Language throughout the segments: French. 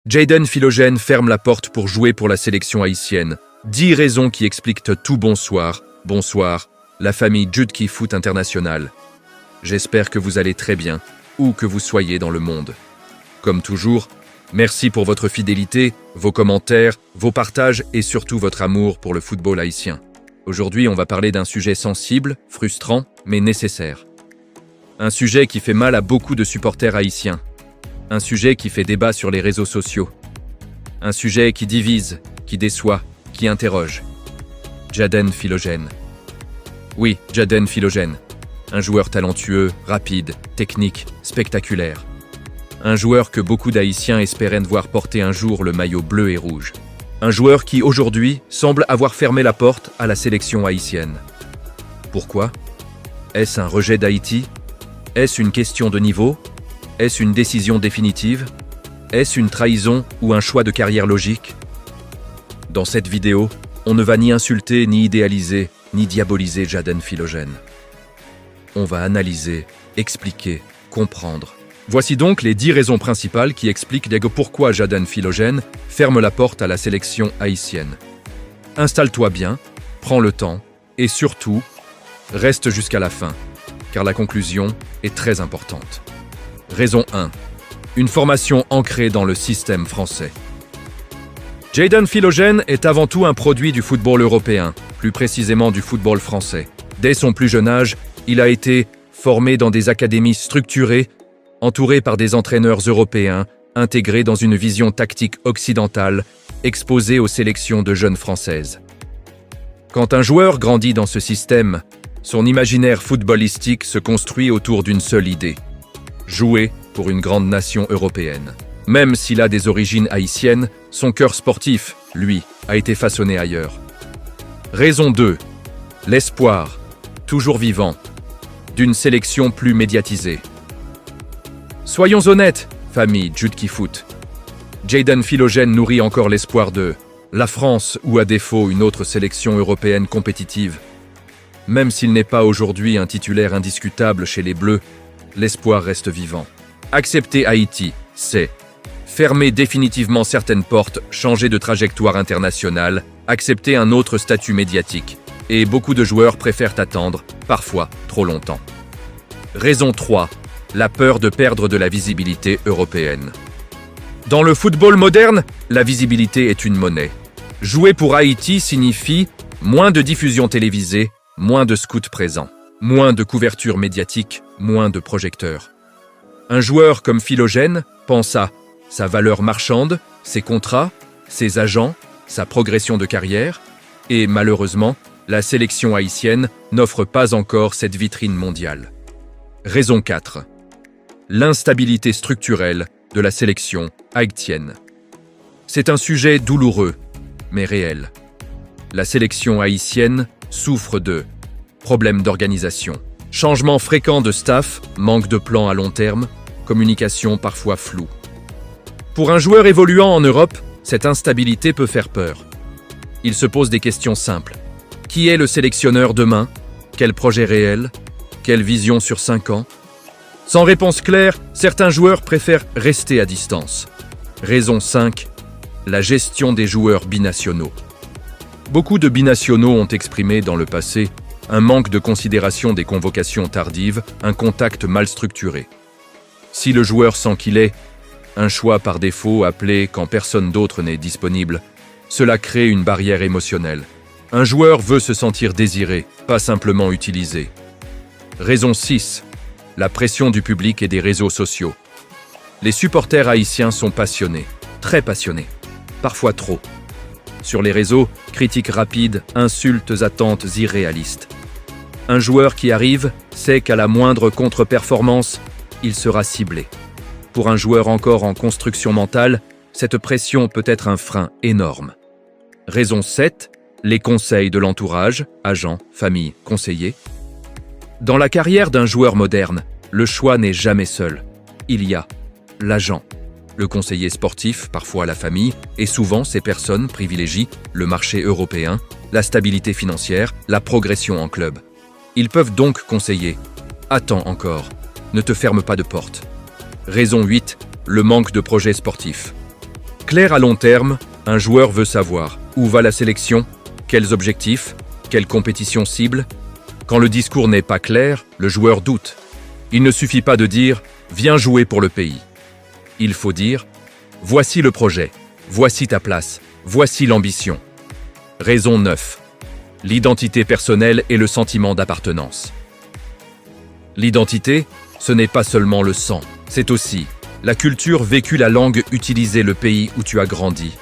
Jayden Philogène ferme la porte pour jouer pour la sélection haïtienne. 10 raisons qui expliquent tout. Bonsoir, la famille Judki Foot International. J'espère que vous allez très bien, où que vous soyez dans le monde. Comme toujours, merci pour votre fidélité, vos commentaires, vos partages et surtout votre amour pour le football haïtien. Aujourd'hui, on va parler d'un sujet sensible, frustrant, mais nécessaire. Un sujet qui fait mal à beaucoup de supporters haïtiens. Un sujet qui fait débat sur les réseaux sociaux. Un sujet qui divise, qui déçoit, qui interroge. Jayden Philogène. Oui, Jayden Philogène. Un joueur talentueux, rapide, technique, spectaculaire. Un joueur que beaucoup d'Haïtiens espéraient voir porter un jour le maillot bleu et rouge. Un joueur qui, aujourd'hui, semble avoir fermé la porte à la sélection haïtienne. Pourquoi? Est-ce un rejet d'Haïti? Est-ce une question de niveau? Est-ce une décision définitive? Est-ce une trahison ou un choix de carrière logique? Dans cette vidéo, on ne va ni insulter, ni idéaliser, ni diaboliser Jayden Philogène. On va analyser, expliquer, comprendre. Voici donc les 10 raisons principales qui expliquent pourquoi Jayden Philogène ferme la porte à la sélection haïtienne. Installe-toi bien, prends le temps et surtout, reste jusqu'à la fin, car la conclusion est très importante. Raison 1. Une formation ancrée dans le système français. Jayden Philogène est avant tout un produit du football européen, plus précisément du football français. Dès son plus jeune âge, il a été formé dans des académies structurées, entouré par des entraîneurs européens, intégré dans une vision tactique occidentale, exposé aux sélections de jeunes françaises. Quand un joueur grandit dans ce système, son imaginaire footballistique se construit autour d'une seule idée: jouer pour une grande nation européenne. Même s'il a des origines haïtiennes, son cœur sportif, lui, a été façonné ailleurs. Raison 2. L'espoir, toujours vivant, d'une sélection plus médiatisée. Soyons honnêtes, famille Judki Foot. Jayden Philogène nourrit encore l'espoir de la France ou à défaut une autre sélection européenne compétitive. Même s'il n'est pas aujourd'hui un titulaire indiscutable chez les Bleus, l'espoir reste vivant. Accepter Haïti, c'est fermer définitivement certaines portes, changer de trajectoire internationale, accepter un autre statut médiatique. Et beaucoup de joueurs préfèrent attendre, parfois trop longtemps. Raison 3. La peur de perdre de la visibilité européenne. Dans le football moderne, la visibilité est une monnaie. Jouer pour Haïti signifie moins de diffusion télévisée, moins de scouts présents, moins de couverture médiatique, moins de projecteurs. Un joueur comme Philogène pense à sa valeur marchande, ses contrats, ses agents, sa progression de carrière, et malheureusement, la sélection haïtienne n'offre pas encore cette vitrine mondiale. Raison 4. L'instabilité structurelle de la sélection haïtienne. C'est un sujet douloureux, mais réel. La sélection haïtienne souffre de problèmes d'organisation, changements fréquents de staff, manque de plan à long terme, communication parfois floue. Pour un joueur évoluant en Europe, cette instabilité peut faire peur. Il se pose des questions simples. Qui est le sélectionneur demain? Quel projet réel? Quelle vision sur 5 ans? Sans réponse claire, certains joueurs préfèrent rester à distance. Raison 5. La gestion des joueurs binationaux. Beaucoup de binationaux ont exprimé dans le passé un manque de considération des convocations tardives, un contact mal structuré. Si le joueur sent qu'il est un choix par défaut appelé quand personne d'autre n'est disponible, cela crée une barrière émotionnelle. Un joueur veut se sentir désiré, pas simplement utilisé. Raison 6. La pression du public et des réseaux sociaux. Les supporters haïtiens sont passionnés, très passionnés, parfois trop. Sur les réseaux, critiques rapides, insultes, attentes irréalistes. Un joueur qui arrive sait qu'à la moindre contre-performance, il sera ciblé. Pour un joueur encore en construction mentale, cette pression peut être un frein énorme. Raison 7. Les conseils de l'entourage, agents, famille, conseillers. Dans la carrière d'un joueur moderne, le choix n'est jamais seul. Il y a l'agent, le conseiller sportif, parfois la famille, et souvent ces personnes privilégient le marché européen, la stabilité financière, la progression en club. Ils peuvent donc conseiller « Attends encore, ne te ferme pas de porte ». Raison 8, le manque de projets sportifs. Clair à long terme, un joueur veut savoir où va la sélection, quels objectifs, quelle compétition cible. Quand le discours n'est pas clair, le joueur doute. Il ne suffit pas de dire « viens jouer pour le pays ». Il faut dire « voici le projet, voici ta place, voici l'ambition ». Raison 9. L'identité personnelle et le sentiment d'appartenance. L'identité, ce n'est pas seulement le sang, c'est aussi la culture vécue, la langue utilisée, le pays où tu as grandi.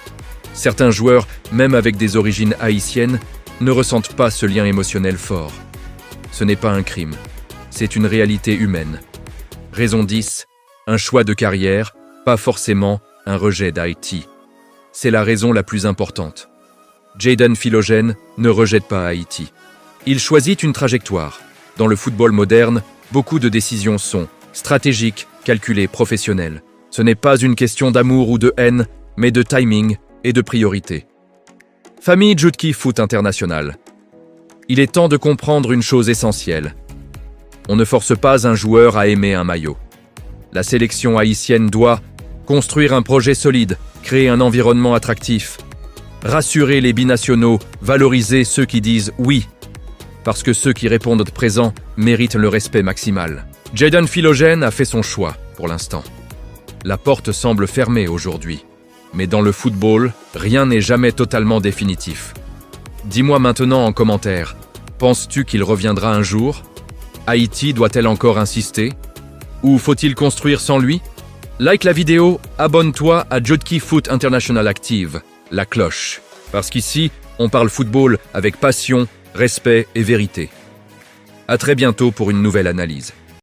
Certains joueurs, même avec des origines haïtiennes, ne ressentent pas ce lien émotionnel fort. Ce n'est pas un crime, c'est une réalité humaine. Raison 10. Un choix de carrière, pas forcément un rejet d'Haïti. C'est la raison la plus importante. Jadon Philogène ne rejette pas Haïti. Il choisit une trajectoire. Dans le football moderne, beaucoup de décisions sont stratégiques, calculées, professionnelles. Ce n'est pas une question d'amour ou de haine, mais de timing et de priorité. Famille Jutki Foot International. Il est temps de comprendre une chose essentielle. On ne force pas un joueur à aimer un maillot. La sélection haïtienne doit construire un projet solide, créer un environnement attractif, rassurer les binationaux, valoriser ceux qui disent oui, parce que ceux qui répondent présent méritent le respect maximal. Jadon Philogène a fait son choix, pour l'instant. La porte semble fermée aujourd'hui. Mais dans le football, rien n'est jamais totalement définitif. Dis-moi maintenant en commentaire, penses-tu qu'il reviendra un jour? Haïti doit-elle encore insister? Ou faut-il construire sans lui? Like la vidéo, abonne-toi à Jutki Foot International, active la cloche. Parce qu'ici, on parle football avec passion, respect et vérité. À très bientôt pour une nouvelle analyse.